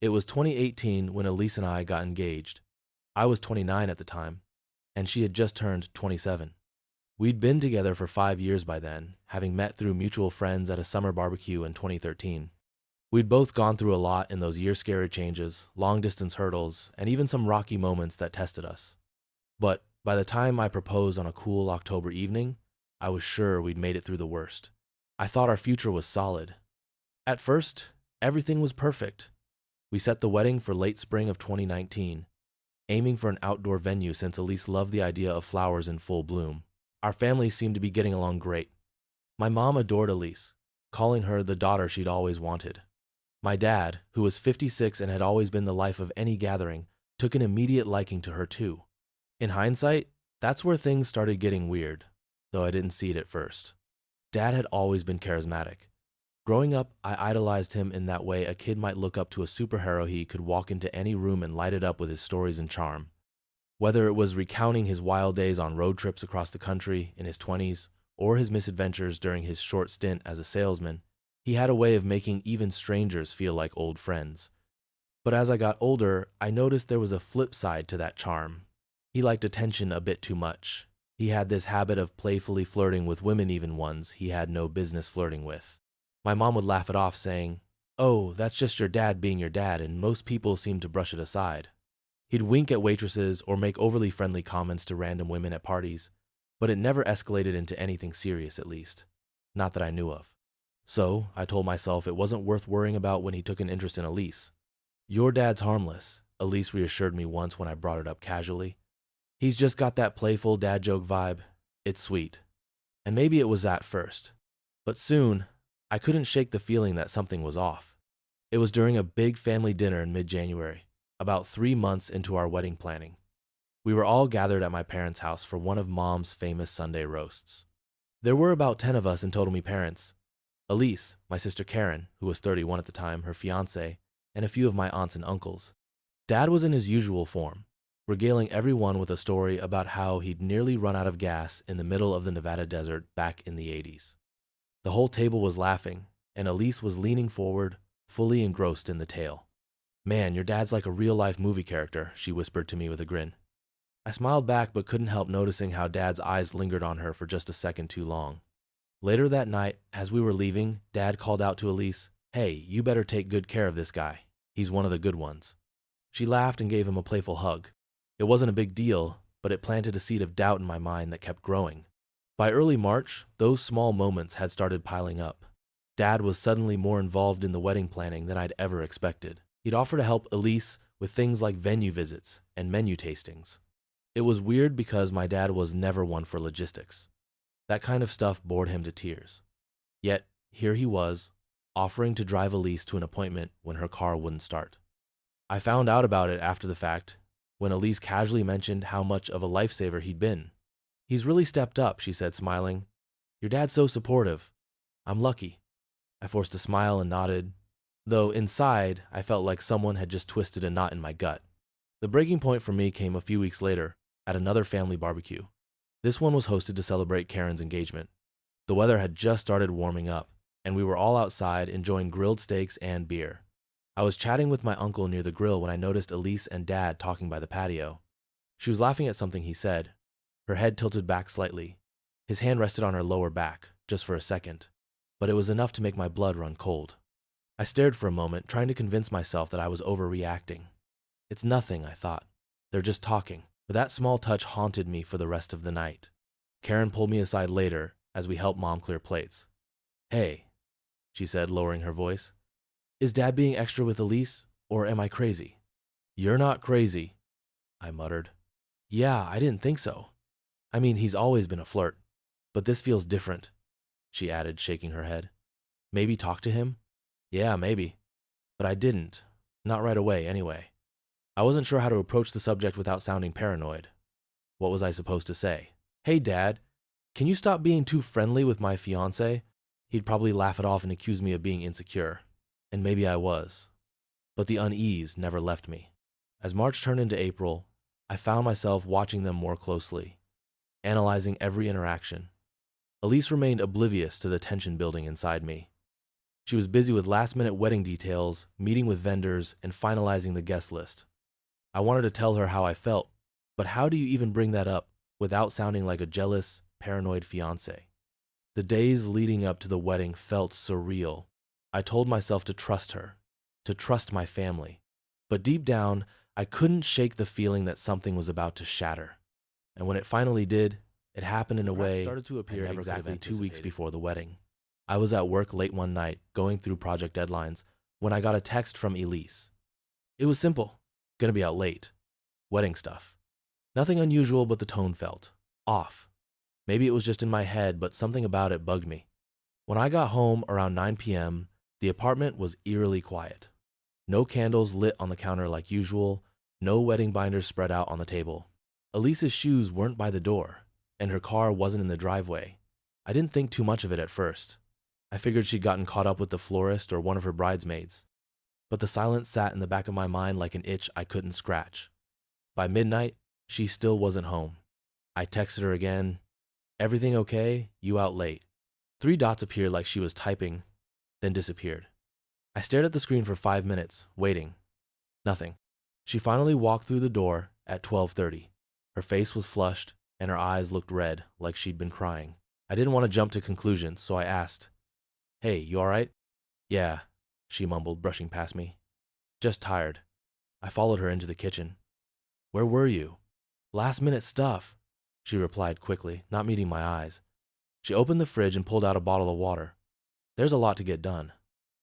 It was 2018 when Elise and I got engaged. I was 29 at the time, and she had just turned 27. We'd been together for 5 years by then, having met through mutual friends at a summer barbecue in 2013. We'd both gone through a lot in those year-scary changes, long-distance hurdles, and even some rocky moments that tested us. But by the time I proposed on a cool October evening, I was sure we'd made it through the worst. I thought our future was solid. At first, everything was perfect. We set the wedding for late spring of 2019, aiming for an outdoor venue since Elise loved the idea of flowers in full bloom. Our families seemed to be getting along great. My mom adored Elise, calling her the daughter she'd always wanted. My dad, who was 56 and had always been the life of any gathering, took an immediate liking to her too. In hindsight, that's where things started getting weird, though I didn't see it at first. Dad had always been charismatic. Growing up, I idolized him in that way a kid might look up to a superhero. He could walk into any room and light it up with his stories and charm. Whether it was recounting his wild days on road trips across the country in his 20s, or his misadventures during his short stint as a salesman, he had a way of making even strangers feel like old friends. But as I got older, I noticed there was a flip side to that charm. He liked attention a bit too much. He had this habit of playfully flirting with women, even ones he had no business flirting with. My mom would laugh it off, saying, "Oh, that's just your dad being your dad, and most people seem to brush it aside." He'd wink at waitresses or make overly friendly comments to random women at parties, but it never escalated into anything serious, at least. Not that I knew of. So I told myself it wasn't worth worrying about when he took an interest in Elise. "Your dad's harmless," Elise reassured me once when I brought it up casually. "He's just got that playful dad joke vibe. It's sweet." And maybe it was at first. But soon, I couldn't shake the feeling that something was off. It was during a big family dinner in mid-January, about 3 months into our wedding planning. We were all gathered at my parents' house for one of Mom's famous Sunday roasts. There were about 10 of us in total, me parents, Elise, my sister Karen, who was 31 at the time, her fiancé, and a few of my aunts and uncles. Dad was in his usual form, regaling everyone with a story about how he'd nearly run out of gas in the middle of the Nevada desert back in the 80s. The whole table was laughing, and Elise was leaning forward, fully engrossed in the tale. "Man, your dad's like a real-life movie character," she whispered to me with a grin. I smiled back but couldn't help noticing how Dad's eyes lingered on her for just a second too long. Later that night, as we were leaving, Dad called out to Elise, "Hey, you better take good care of this guy. He's one of the good ones." She laughed and gave him a playful hug. It wasn't a big deal, but it planted a seed of doubt in my mind that kept growing. By early March, those small moments had started piling up. Dad was suddenly more involved in the wedding planning than I'd ever expected. He'd offer to help Elise with things like venue visits and menu tastings. It was weird because my dad was never one for logistics. That kind of stuff bored him to tears. Yet, here he was, offering to drive Elise to an appointment when her car wouldn't start. I found out about it after the fact, when Elise casually mentioned how much of a lifesaver he'd been. "He's really stepped up," she said, smiling. "Your dad's so supportive. I'm lucky." I forced a smile and nodded, though inside I felt like someone had just twisted a knot in my gut. The breaking point for me came a few weeks later, at another family barbecue. This one was hosted to celebrate Karen's engagement. The weather had just started warming up, and we were all outside enjoying grilled steaks and beer. I was chatting with my uncle near the grill when I noticed Elise and Dad talking by the patio. She was laughing at something he said, her head tilted back slightly. His hand rested on her lower back, just for a second, but it was enough to make my blood run cold. I stared for a moment, trying to convince myself that I was overreacting. It's nothing, I thought. They're just talking. But that small touch haunted me for the rest of the night. Karen pulled me aside later as we helped Mom clear plates. "Hey," she said, lowering her voice. "Is Dad being extra with Elise, or am I crazy?" "You're not crazy," I muttered. "Yeah, I didn't think so. I mean, he's always been a flirt. But this feels different," she added, shaking her head. "Maybe talk to him?" "Yeah, maybe." But I didn't. Not right away, anyway. I wasn't sure how to approach the subject without sounding paranoid. What was I supposed to say? "Hey, Dad, can you stop being too friendly with my fiancé?" He'd probably laugh it off and accuse me of being insecure. And maybe I was. But the unease never left me. As March turned into April, I found myself watching them more closely, analyzing every interaction. Elise remained oblivious to the tension building inside me. She was busy with last-minute wedding details, meeting with vendors, and finalizing the guest list. I wanted to tell her how I felt, but how do you even bring that up without sounding like a jealous, paranoid fiancé? The days leading up to the wedding felt surreal. I told myself to trust her, to trust my family. But deep down, I couldn't shake the feeling that something was about to shatter. And when it finally did, it happened in a way started to appear exactly 2 weeks before the wedding. I was at work late one night, going through project deadlines, when I got a text from Elise. It was simple. Gonna be out late. Wedding stuff. Nothing unusual, but the tone felt off. Maybe it was just in my head, but something about it bugged me. When I got home around 9 p.m., the apartment was eerily quiet. No candles lit on the counter like usual, no wedding binders spread out on the table. Elise's shoes weren't by the door, and her car wasn't in the driveway. I didn't think too much of it at first. I figured she'd gotten caught up with the florist or one of her bridesmaids. But the silence sat in the back of my mind like an itch I couldn't scratch. By midnight, she still wasn't home. I texted her again. Everything okay? You out late. 3 dots appeared like she was typing, then disappeared. I stared at the screen for 5 minutes, waiting. Nothing. She finally walked through the door at 12:30. Her face was flushed, and her eyes looked red, like she'd been crying. I didn't want to jump to conclusions, so I asked, "Hey, you all right?" "Yeah," she mumbled, brushing past me. "Just tired." I followed her into the kitchen. "Where were you?" "Last-minute stuff," she replied quickly, not meeting my eyes. She opened the fridge and pulled out a bottle of water. "There's a lot to get done."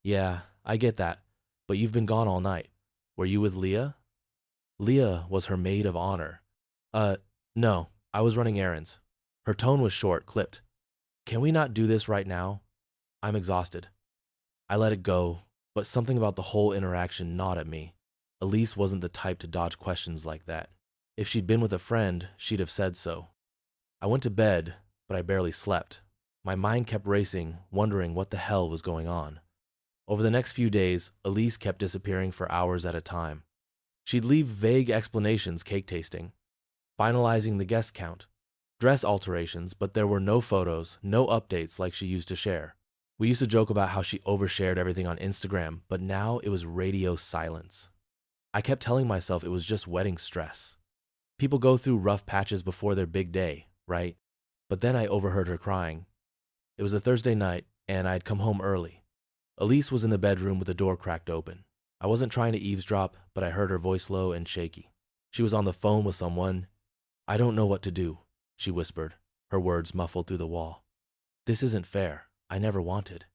"Yeah, I get that, but you've been gone all night. Were you with Leah?" "Leah was her maid of honor." No, I was running errands." Her tone was short, clipped. "Can we not do this right now? I'm exhausted." I let it go, but something about the whole interaction gnawed at me. Elise wasn't the type to dodge questions like that. If she'd been with a friend, she'd have said so. I went to bed, but I barely slept. My mind kept racing, wondering what the hell was going on. Over the next few days, Elise kept disappearing for hours at a time. She'd leave vague explanations, cake tasting, finalizing the guest count, dress alterations, but there were no photos, no updates like she used to share. We used to joke about how she overshared everything on Instagram, but now it was radio silence. I kept telling myself it was just wedding stress. People go through rough patches before their big day, right? But then I overheard her crying. It was a Thursday night, and I'd come home early. Elise was in the bedroom with the door cracked open. I wasn't trying to eavesdrop, but I heard her voice low and shaky. She was on the phone with someone. "I don't know what to do," she whispered, her words muffled through the wall. "This isn't fair. I never wanted."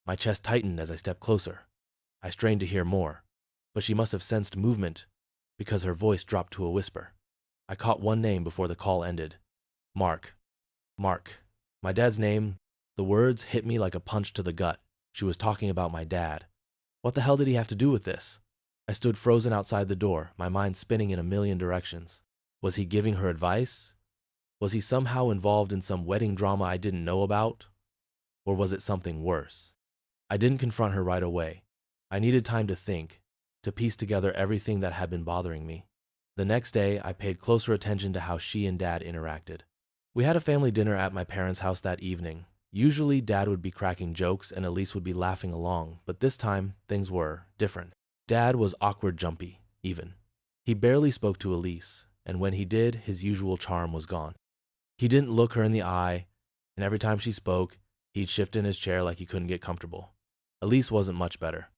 My chest tightened as I stepped closer. I strained to hear more, but she must have sensed movement because her voice dropped to a whisper. I caught one name before the call ended. Mark. Mark. My dad's name. The words hit me like a punch to the gut. She was talking about my dad. What the hell did he have to do with this? I stood frozen outside the door, my mind spinning in a million directions. Was he giving her advice? Was he somehow involved in some wedding drama I didn't know about? Or was it something worse? I didn't confront her right away. I needed time to think, to piece together everything that had been bothering me. The next day, I paid closer attention to how she and Dad interacted. We had a family dinner at my parents' house that evening. Usually, Dad would be cracking jokes and Elise would be laughing along, but this time, things were different. Dad was awkward jumpy, even. He barely spoke to Elise, and when he did, his usual charm was gone. He didn't look her in the eye, and every time she spoke, he'd shift in his chair like he couldn't get comfortable. Elise wasn't much better.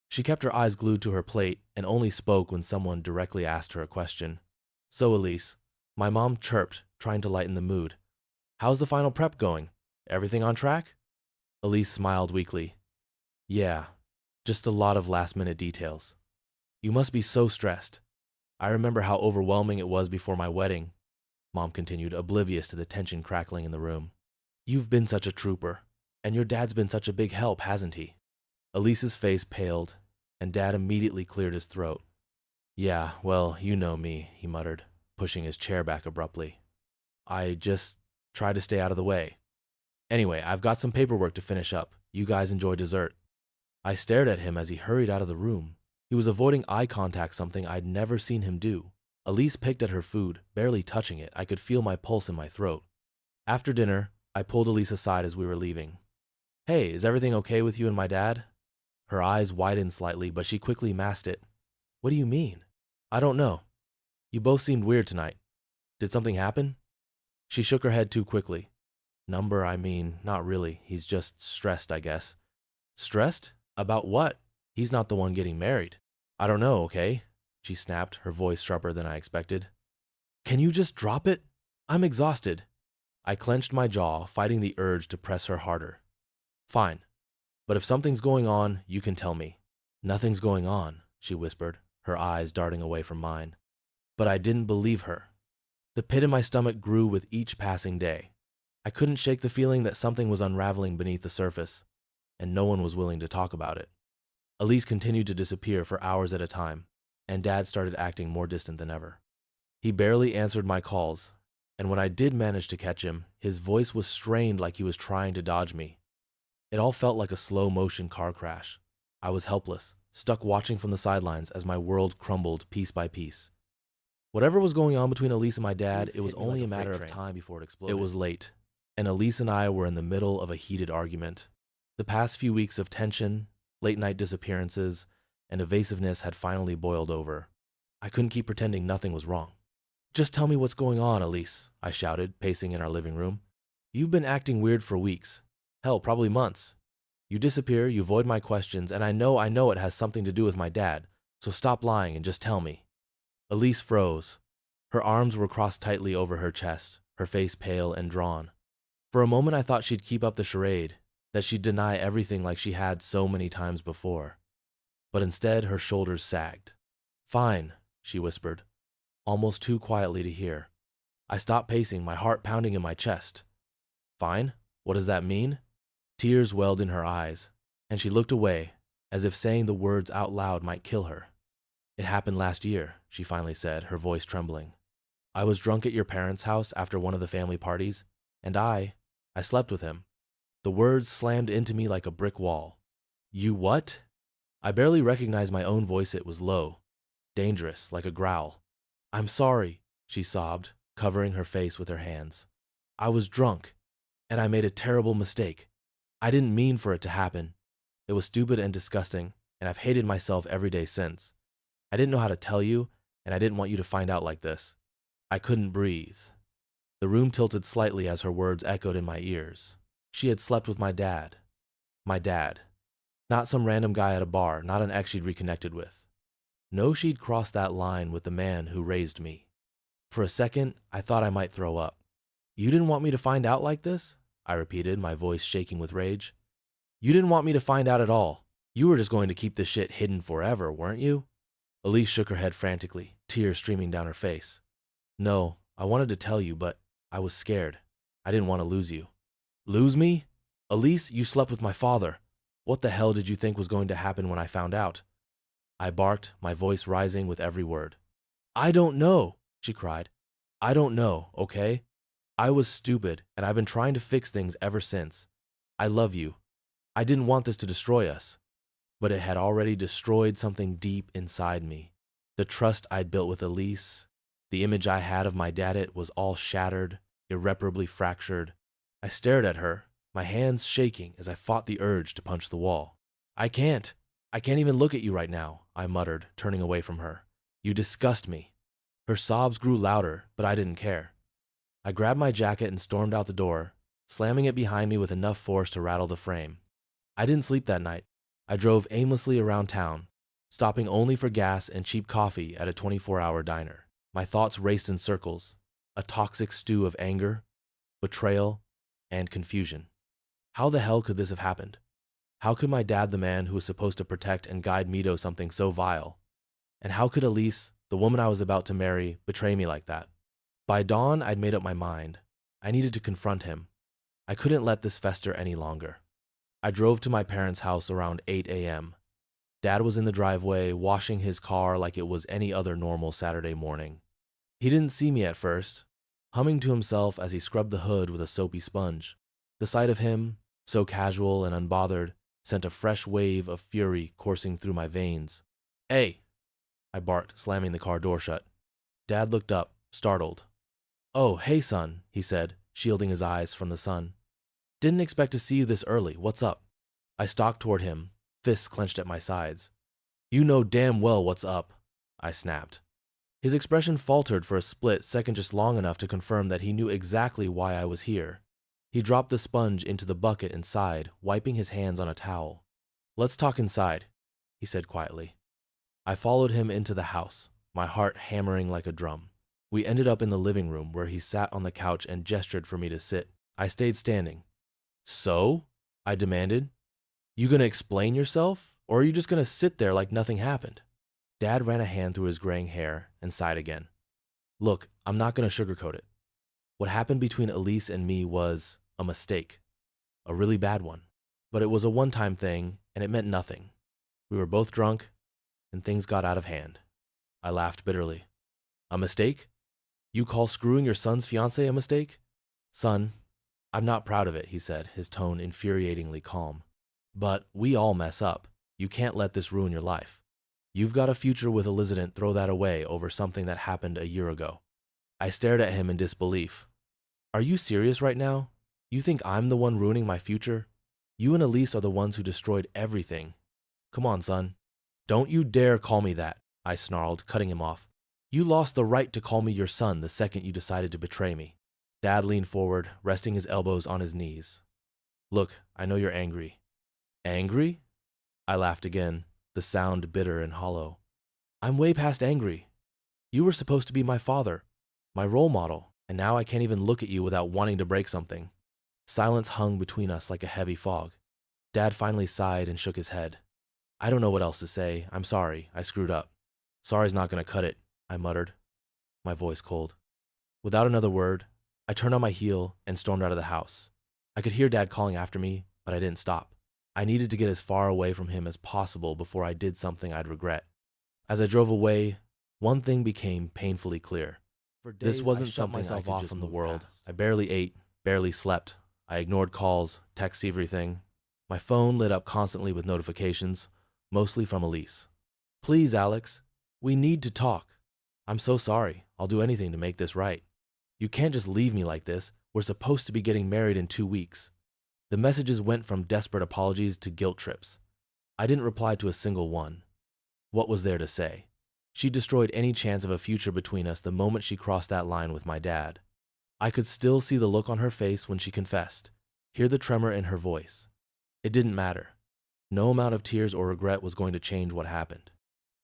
She kept her eyes glued to her plate and only spoke when someone directly asked her a question. "So, Elise," my mom chirped, trying to lighten the mood. "How's the final prep going? Everything on track?" Elise smiled weakly. "Yeah, just a lot of last-minute details." "You must be so stressed. I remember how overwhelming it was before my wedding," Mom continued, oblivious to the tension crackling in the room. "You've been such a trooper, and your dad's been such a big help, hasn't he?" Elise's face paled, and Dad immediately cleared his throat. "Yeah, well, you know me," he muttered, pushing his chair back abruptly. "I just try to stay out of the way. Anyway, I've got some paperwork to finish up. You guys enjoy dessert." I stared at him as he hurried out of the room. He was avoiding eye contact, something I'd never seen him do. Elise picked at her food, barely touching it. I could feel my pulse in my throat. After dinner, I pulled Elise aside as we were leaving. Hey, is everything okay with you and my dad? Her eyes widened slightly, but she quickly masked it. What do you mean? I don't know. You both seemed weird tonight. Did something happen? She shook her head too quickly. I mean, not really. He's just stressed, I guess. Stressed? About what? He's not the one getting married. I don't know, okay? She snapped, her voice sharper than I expected. Can you just drop it? I'm exhausted. I clenched my jaw, fighting the urge to press her harder. Fine. But if something's going on, you can tell me. Nothing's going on, she whispered, her eyes darting away from mine. But I didn't believe her. The pit in my stomach grew with each passing day. I couldn't shake the feeling that something was unraveling beneath the surface, and no one was willing to talk about it. Elise continued to disappear for hours at a time, and Dad started acting more distant than ever. He barely answered my calls, and when I did manage to catch him, his voice was strained like he was trying to dodge me. It all felt like a slow-motion car crash. I was helpless, stuck watching from the sidelines as my world crumbled piece by piece. Whatever was going on between Elise and my dad, it was only a matter of time before it exploded. It was late, and Elise and I were in the middle of a heated argument. The past few weeks of tension, late-night disappearances, and evasiveness had finally boiled over. I couldn't keep pretending nothing was wrong. Just tell me what's going on, Elise, I shouted, pacing in our living room. You've been acting weird for weeks. Hell, probably months. You disappear, you avoid my questions, and I know it has something to do with my dad, so stop lying and just tell me. Elise froze. Her arms were crossed tightly over her chest, her face pale and drawn. For a moment I thought she'd keep up the charade, that she'd deny everything like she had so many times before. But instead her shoulders sagged. Fine, she whispered, almost too quietly to hear. I stopped pacing, my heart pounding in my chest. Fine? What does that mean? Tears welled in her eyes, and she looked away, as if saying the words out loud might kill her. It happened last year, she finally said, her voice trembling. I was drunk at your parents' house after one of the family parties, and I slept with him. The words slammed into me like a brick wall. You what? I barely recognized my own voice. It was low, dangerous, like a growl. I'm sorry, she sobbed, covering her face with her hands. I was drunk, and I made a terrible mistake. I didn't mean for it to happen. It was stupid and disgusting, and I've hated myself every day since. I didn't know how to tell you, and I didn't want you to find out like this. I couldn't breathe. The room tilted slightly as her words echoed in my ears. She had slept with my dad. My dad. Not some random guy at a bar, not an ex she'd reconnected with. No, she'd crossed that line with the man who raised me. For a second, I thought I might throw up. You didn't want me to find out like this? I repeated, my voice shaking with rage. You didn't want me to find out at all. You were just going to keep this shit hidden forever, weren't you? Elise shook her head frantically, tears streaming down her face. No, I wanted to tell you, but I was scared. I didn't want to lose you. Lose me? Elise, you slept with my father. What the hell did you think was going to happen when I found out? I barked, my voice rising with every word. I don't know, she cried. I don't know, okay? I was stupid, and I've been trying to fix things ever since. I love you. I didn't want this to destroy us, but it had already destroyed something deep inside me. The trust I'd built with Elise, the image I had of my dad, it was all shattered, irreparably fractured. I stared at her, my hands shaking as I fought the urge to punch the wall. I can't even look at you right now, I muttered, turning away from her. You disgust me. Her sobs grew louder, but I didn't care. I grabbed my jacket and stormed out the door, slamming it behind me with enough force to rattle the frame. I didn't sleep that night. I drove aimlessly around town, stopping only for gas and cheap coffee at a 24-hour diner. My thoughts raced in circles, a toxic stew of anger, betrayal, and confusion. How the hell could this have happened? How could my dad, the man who was supposed to protect and guide me, do something so vile? And how could Elise, the woman I was about to marry, betray me like that? By dawn, I'd made up my mind. I needed to confront him. I couldn't let this fester any longer. I drove to my parents' house around 8 a.m. Dad was in the driveway, washing his car like it was any other normal Saturday morning. He didn't see me at first, humming to himself as he scrubbed the hood with a soapy sponge. The sight of him, so casual and unbothered, sent a fresh wave of fury coursing through my veins. Hey! I barked, slamming the car door shut. Dad looked up, startled. Oh, hey, son, he said, shielding his eyes from the sun. Didn't expect to see you this early. What's up? I stalked toward him, fists clenched at my sides. You know damn well what's up, I snapped. His expression faltered for a split second, just long enough to confirm that he knew exactly why I was here. He dropped the sponge into the bucket and sighed, wiping his hands on a towel. Let's talk inside, he said quietly. I followed him into the house, my heart hammering like a drum. We ended up in the living room where he sat on the couch and gestured for me to sit. I stayed standing. So? I demanded. You gonna explain yourself, or are you just gonna sit there like nothing happened? Dad ran a hand through his graying hair and sighed again. Look, I'm not gonna sugarcoat it. What happened between Elise and me was a mistake. A really bad one. But it was a one-time thing, and it meant nothing. We were both drunk, and things got out of hand. I laughed bitterly. A mistake? You call screwing your son's fiancée a mistake? Son, I'm not proud of it, he said, his tone infuriatingly calm. But we all mess up. You can't let this ruin your life. You've got a future with Elizabeth. Throw that away over something that happened a year ago. I stared at him in disbelief. Are you serious right now? You think I'm the one ruining my future? You and Elise are the ones who destroyed everything. Come on, son. Don't you dare call me that, I snarled, cutting him off. You lost the right to call me your son the second you decided to betray me. Dad leaned forward, resting his elbows on his knees. Look, I know you're angry. Angry? I laughed again, the sound bitter and hollow. I'm way past angry. You were supposed to be my father, my role model, and now I can't even look at you without wanting to break something. Silence hung between us like a heavy fog. Dad finally sighed and shook his head. I don't know what else to say. I'm sorry. I screwed up. Sorry's not gonna cut it, I muttered, my voice cold. Without another word, I turned on my heel and stormed out of the house. I could hear Dad calling after me, but I didn't stop. I needed to get as far away from him as possible before I did something I'd regret. As I drove away, one thing became painfully clear. This wasn't something I could just from the world. I barely ate, barely slept. I ignored calls, texts, everything. My phone lit up constantly with notifications, mostly from Elise. Please, Alex, we need to talk. I'm so sorry. I'll do anything to make this right. You can't just leave me like this. We're supposed to be getting married in 2 weeks. The messages went from desperate apologies to guilt trips. I didn't reply to a single one. What was there to say? She destroyed any chance of a future between us the moment she crossed that line with my dad. I could still see the look on her face when she confessed, hear the tremor in her voice. It didn't matter. No amount of tears or regret was going to change what happened.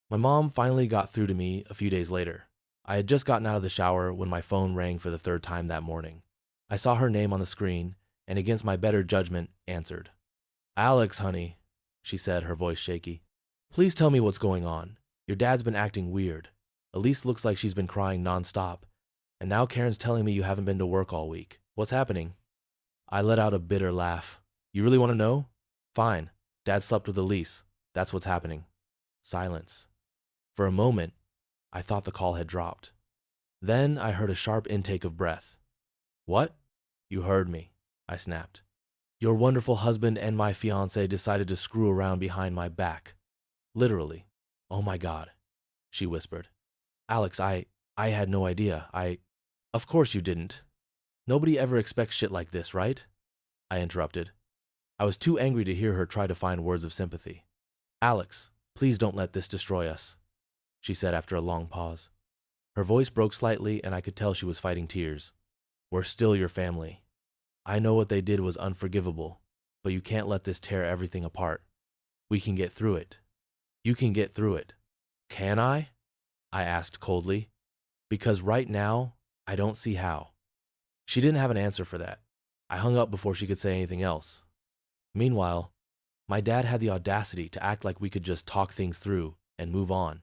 My mom finally got through to me a few days later. I had just gotten out of the shower when my phone rang for the 3rd time that morning. I saw her name on the screen, and against my better judgment, answered. Alex, honey, she said, her voice shaky. Please tell me what's going on. Your dad's been acting weird. Elise looks like she's been crying nonstop. And now Karen's telling me you haven't been to work all week. What's happening? I let out a bitter laugh. You really want to know? Fine. Dad slept with Elise. That's what's happening. Silence. For a moment, I thought the call had dropped. Then I heard a sharp intake of breath. What? You heard me, I snapped. Your wonderful husband and my fiancé decided to screw around behind my back. Literally. Oh my God, she whispered. Alex, I had no idea. Of course you didn't. Nobody ever expects shit like this, right? I interrupted. I was too angry to hear her try to find words of sympathy. Alex, please don't let this destroy us, she said after a long pause. Her voice broke slightly and I could tell she was fighting tears. We're still your family. I know what they did was unforgivable, but you can't let this tear everything apart. We can get through it. You can get through it. Can I? I asked coldly. Because right now, I don't see how. She didn't have an answer for that. I hung up before she could say anything else. Meanwhile, my dad had the audacity to act like we could just talk things through and move on.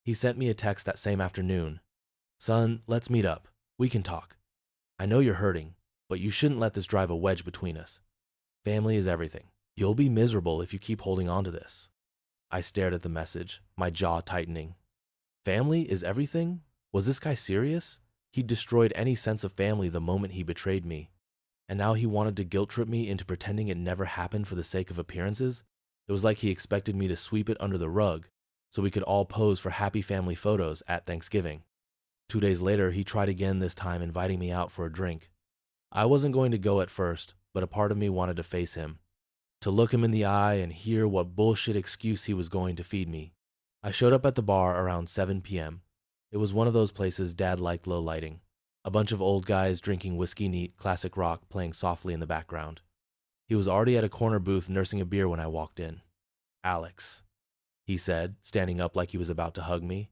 He sent me a text that same afternoon. Son, let's meet up. We can talk. I know you're hurting, but you shouldn't let this drive a wedge between us. Family is everything. You'll be miserable if you keep holding on to this. I stared at the message, my jaw tightening. Family is everything? Was this guy serious? He'd destroyed any sense of family the moment he betrayed me. And now he wanted to guilt-trip me into pretending it never happened for the sake of appearances? It was like he expected me to sweep it under the rug so we could all pose for happy family photos at Thanksgiving. 2 days later, he tried again, this time inviting me out for a drink. I wasn't going to go at first, but a part of me wanted to face him, to look him in the eye and hear what bullshit excuse he was going to feed me. I showed up at the bar around 7 p.m. It was one of those places Dad liked low lighting. A bunch of old guys drinking whiskey neat, classic rock playing softly in the background. He was already at a corner booth nursing a beer when I walked in. "Alex," he said, standing up like he was about to hug me.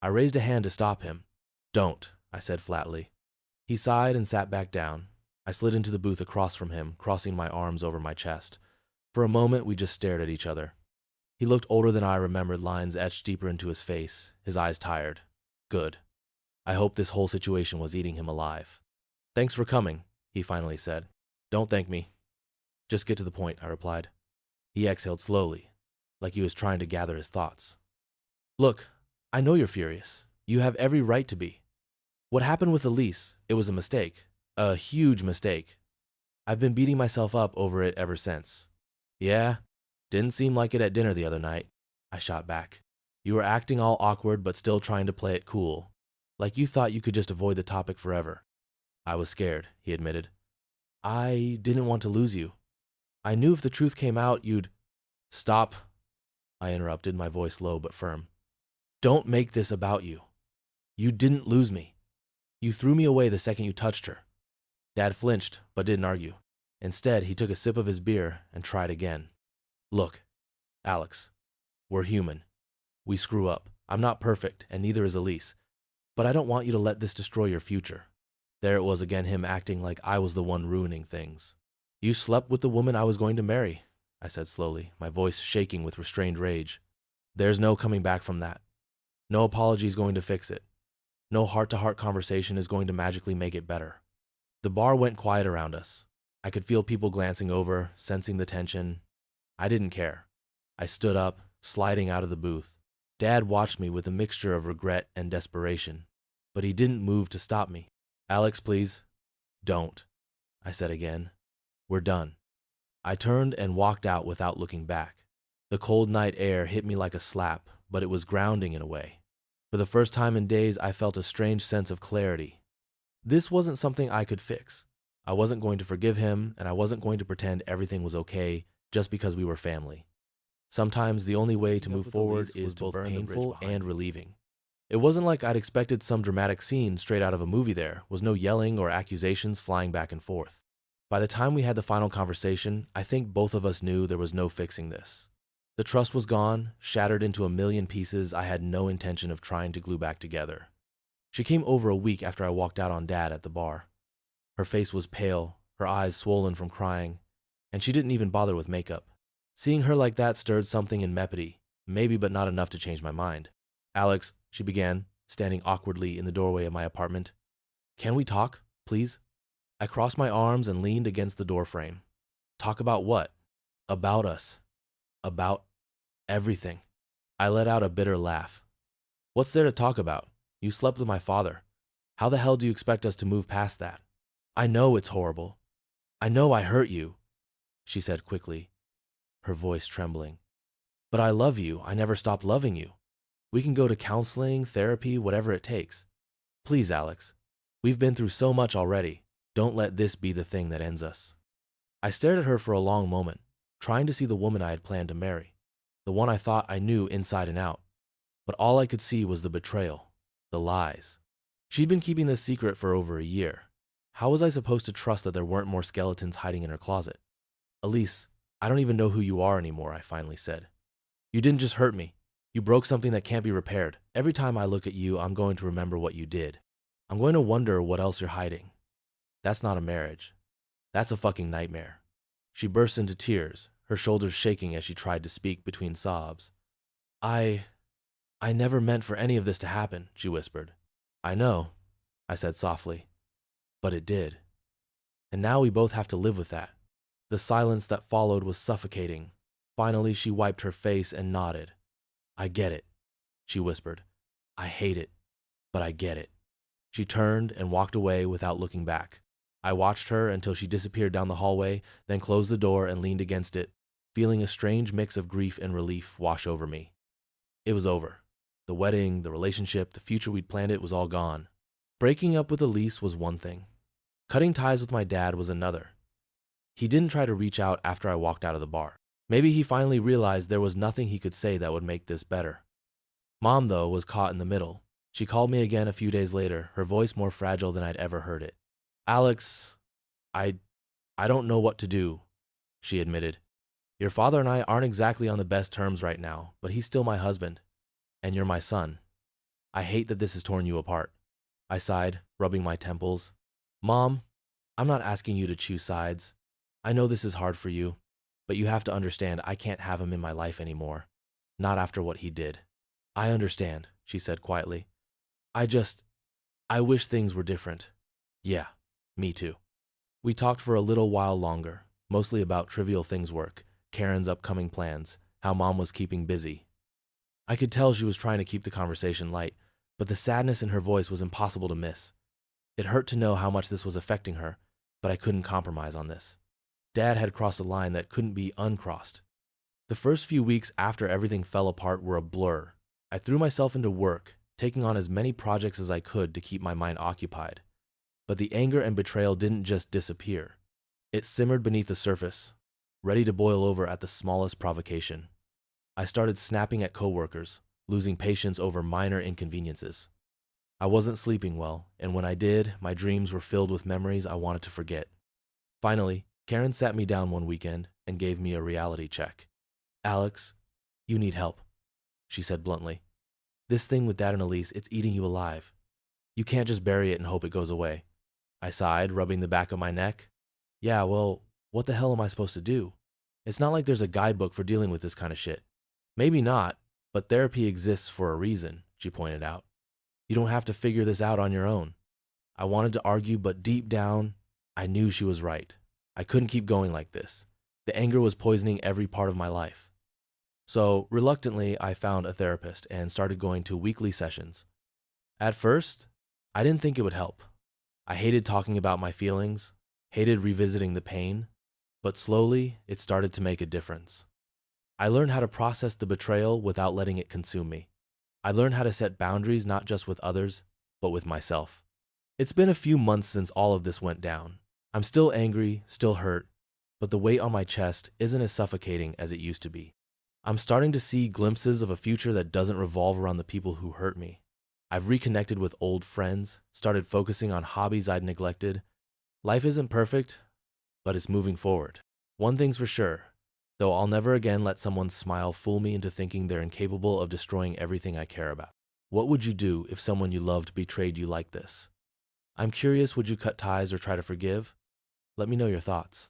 I raised a hand to stop him. "Don't," I said flatly. He sighed and sat back down. I slid into the booth across from him, crossing my arms over my chest. For a moment, we just stared at each other. He looked older than I remembered, lines etched deeper into his face, his eyes tired. Good. I hoped this whole situation was eating him alive. "Thanks for coming," he finally said. "Don't thank me. Just get to the point," I replied. He exhaled slowly, like he was trying to gather his thoughts. "Look, I know you're furious. You have every right to be. What happened with Elise, it was a mistake. A huge mistake. I've been beating myself up over it ever since." "Yeah? Didn't seem like it at dinner the other night," I shot back. "You were acting all awkward but still trying to play it cool. Like you thought you could just avoid the topic forever." "I was scared," he admitted. "I didn't want to lose you. I knew if the truth came out, you'd—" "Stop," I interrupted, my voice low but firm. "Don't make this about you. You didn't lose me. You threw me away the second you touched her." Dad flinched, but didn't argue. Instead, he took a sip of his beer and tried again. "Look, Alex, we're human. We screw up. I'm not perfect, and neither is Elise. But I don't want you to let this destroy your future." There it was again, him acting like I was the one ruining things. "You slept with the woman I was going to marry," I said slowly, my voice shaking with restrained rage. "There's no coming back from that. No apology is going to fix it. No heart-to-heart conversation is going to magically make it better." The bar went quiet around us. I could feel people glancing over, sensing the tension. I didn't care. I stood up, sliding out of the booth. Dad watched me with a mixture of regret and desperation, but he didn't move to stop me. "Alex, please, don't," I said again. "We're done." I turned and walked out without looking back. The cold night air hit me like a slap, but it was grounding in a way. For the first time in days, I felt a strange sense of clarity. This wasn't something I could fix. I wasn't going to forgive him, and I wasn't going to pretend everything was okay just because we were family. Sometimes the only way to move forward is both painful and relieving. It wasn't like I'd expected some dramatic scene straight out of a movie. There was no yelling or accusations flying back and forth. By the time we had the final conversation, I think both of us knew there was no fixing this. The trust was gone, shattered into a million pieces I had no intention of trying to glue back together. She came over a week after I walked out on Dad at the bar. Her face was pale, her eyes swollen from crying, and she didn't even bother with makeup. Seeing her like that stirred something in Mepity, maybe but not enough to change my mind. "Alex," she began, standing awkwardly in the doorway of my apartment. "Can we talk, please?" I crossed my arms and leaned against the doorframe. "Talk about what?" "About us. About everything." I let out a bitter laugh. "What's there to talk about? You slept with my father. How the hell do you expect us to move past that?" "I know it's horrible. I know I hurt you," she said quickly, her voice trembling. "But I love you. I never stopped loving you. We can go to counseling, therapy, whatever it takes. Please, Alex. We've been through so much already. Don't let this be the thing that ends us." I stared at her for a long moment, trying to see the woman I had planned to marry, the one I thought I knew inside and out. But all I could see was the betrayal, the lies. She'd been keeping this secret for over a year. How was I supposed to trust that there weren't more skeletons hiding in her closet? "Elise, I don't even know who you are anymore," I finally said. "You didn't just hurt me. You broke something that can't be repaired. Every time I look at you, I'm going to remember what you did. I'm going to wonder what else you're hiding. That's not a marriage. That's a fucking nightmare." She burst into tears, her shoulders shaking as she tried to speak between sobs. I never meant for any of this to happen," she whispered. "I know," I said softly, "but it did. And now we both have to live with that." The silence that followed was suffocating. Finally, she wiped her face and nodded. "I get it," she whispered. "I hate it, but I get it." She turned and walked away without looking back. I watched her until she disappeared down the hallway, then closed the door and leaned against it, feeling a strange mix of grief and relief wash over me. It was over. The wedding, the relationship, the future we'd planned, it was all gone. Breaking up with Elise was one thing. Cutting ties with my dad was another. He didn't try to reach out after I walked out of the bar. Maybe he finally realized there was nothing he could say that would make this better. Mom, though, was caught in the middle. She called me again a few days later, her voice more fragile than I'd ever heard it. Alex, I, I don't know what to do, she admitted. Your father and I aren't exactly on the best terms right now, but he's still my husband, and you're my son. I hate that this has torn you apart. I sighed, rubbing my temples. Mom, I'm not asking you to choose sides. I know this is hard for you, but you have to understand I can't have him in my life anymore. Not after what he did. I understand, she said quietly. I wish things were different. Yeah, me too. We talked for a little while longer, mostly about trivial things work, Karen's upcoming plans, how Mom was keeping busy. I could tell she was trying to keep the conversation light, but the sadness in her voice was impossible to miss. It hurt to know how much this was affecting her, but I couldn't compromise on this. Dad had crossed a line that couldn't be uncrossed. The first few weeks after everything fell apart were a blur. I threw myself into work, taking on as many projects as I could to keep my mind occupied. But the anger and betrayal didn't just disappear. It simmered beneath the surface, ready to boil over at the smallest provocation. I started snapping at coworkers, losing patience over minor inconveniences. I wasn't sleeping well, and when I did, my dreams were filled with memories I wanted to forget. Finally, Karen sat me down one weekend and gave me a reality check. Alex, you need help, she said bluntly. This thing with Dad and Elise, it's eating you alive. You can't just bury it and hope it goes away. I sighed, rubbing the back of my neck. Yeah, well, what the hell am I supposed to do? It's not like there's a guidebook for dealing with this kind of shit. Maybe not, but therapy exists for a reason, she pointed out. You don't have to figure this out on your own. I wanted to argue, but deep down, I knew she was right. I couldn't keep going like this. The anger was poisoning every part of my life. So, reluctantly, I found a therapist and started going to weekly sessions. At first, I didn't think it would help. I hated talking about my feelings, hated revisiting the pain, but slowly, it started to make a difference. I learned how to process the betrayal without letting it consume me. I learned how to set boundaries not just with others, but with myself. It's been a few months since all of this went down. I'm still angry, still hurt, but the weight on my chest isn't as suffocating as it used to be. I'm starting to see glimpses of a future that doesn't revolve around the people who hurt me. I've reconnected with old friends, started focusing on hobbies I'd neglected. Life isn't perfect, but it's moving forward. One thing's for sure, though I'll never again let someone's smile fool me into thinking they're incapable of destroying everything I care about. What would you do if someone you loved betrayed you like this? I'm curious, would you cut ties or try to forgive? Let me know your thoughts.